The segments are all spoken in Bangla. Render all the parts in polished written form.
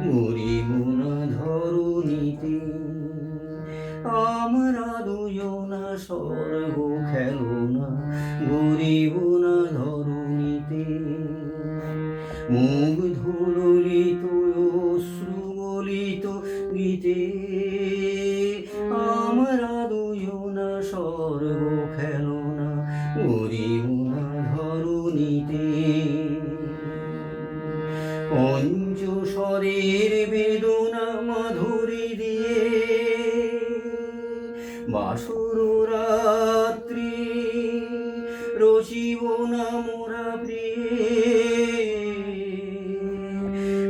গরিব না ধরণীতে। আমরা দুজনা স্বর্গ খেলনা, গরিব না ধরণীতে। মুখ ধুলিত অশ্রু গলিত গীতে, আমরা দুজনা স্বর্গ খেলনা, গরিব না ধরণীতে। পঞ্চস্বরের বেদনা মাধুরী দিয়ে বাসর রাত্রি রচিব না মোরা প্রেম।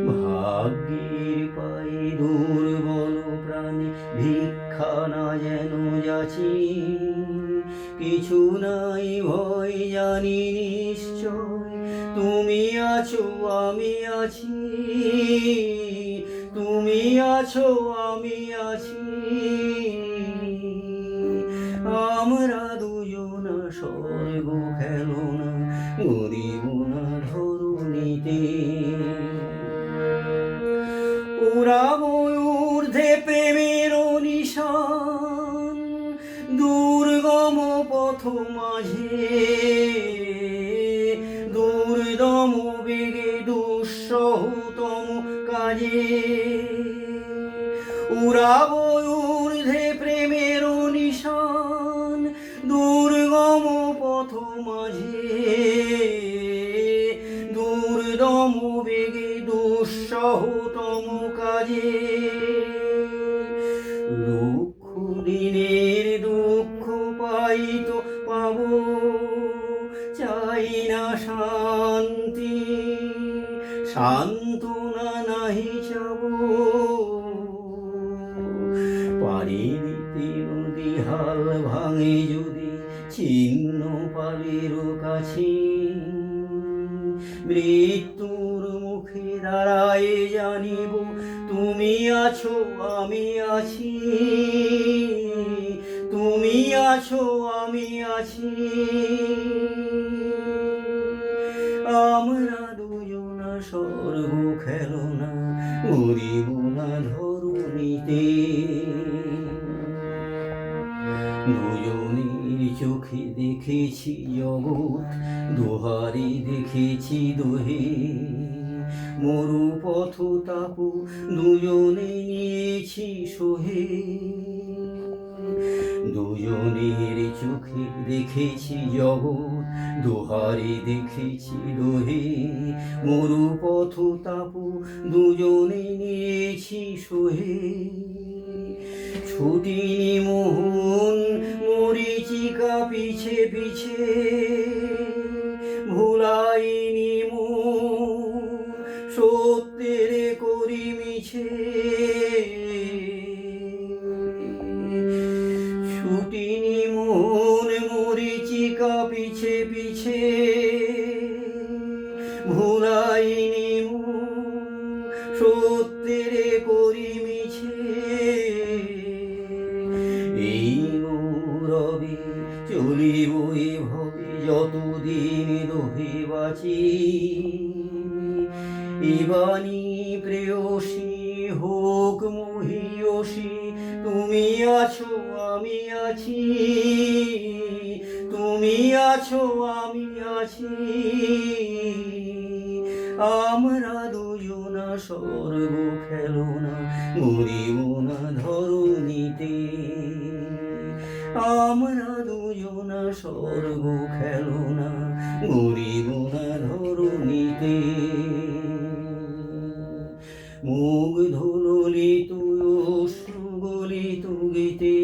ভাগ্যের পায়ে দুর্বল প্রাণী ভিক্ষা না যেন যাচি, কিছু নাই ভয় জানি নিশ্চয় তুমি আছো আমি আছি, তুমি আছো আমি আছি। আমরা দুজনা স্বর্গ খেলনা, গরিব না ধরণীতে। উড়াবো ঊর্ধ্বে প্রেমের নিশান, দুর্গম পথ মাঝে দুর্দম বেগে দুঃসহতম কাজে। উড়াবো ঊর্ধ্বে প্রেমের নিশান, দুর্গম পথ মাঝে দুর্দম বেগে দুঃসহতম কাজে। দুঃখ দিনের দুঃখ পাইতো পাবো, চাই না শান্তি সান্ত্বনা নাহি চাবো। পারি দিতে নদী হাল ভাঙে যদি ছিন্ন পালের কাছে, মৃত্যুর মুখে দাঁড়ায় জানিব তুমি আছো আমি আছি, তুমি আছো আমি আছি। আমরা দুজনা স্বর্গ খেলনা, গরিব না ধরণীতে। দুজনের চোখে দেখেছি জগৎ, দুহারে দেখেছি দোহে। মরু পথ তাপু দুজনে নিয়েছি সহে। দুজনের চোখে দেখেছি জগৎ, দুহারে দেখেছি দোহে। মরু পথ তাপু দুজনে নিয়েছি সহে। ছুটিনি মোহন মরিচিকা পিছে পিছে, ভুলাইনি মন সত্যের করি মিছে। ছুটিনি মোহন মরিচিকা পিছে পিছে, ভুলাইনি মন সত্যের করি মিছে। এই গৌরবে চলিব এভাবে যতদিন দোহে বাঁচি। ইবানি প্রেয়সী হোক মহিয়সী, তুমি আছো আমি আছি, তুমি আছো আমি আছি। আমরা দুজনা স্বর্গ খেলনা, গরিব না ধরণীতে। আমরা দুজনা স্বর্গ খেলনা, গরিব না ধরণীতে। মুখ ধুলিত অশ্রু গলিত গীতে,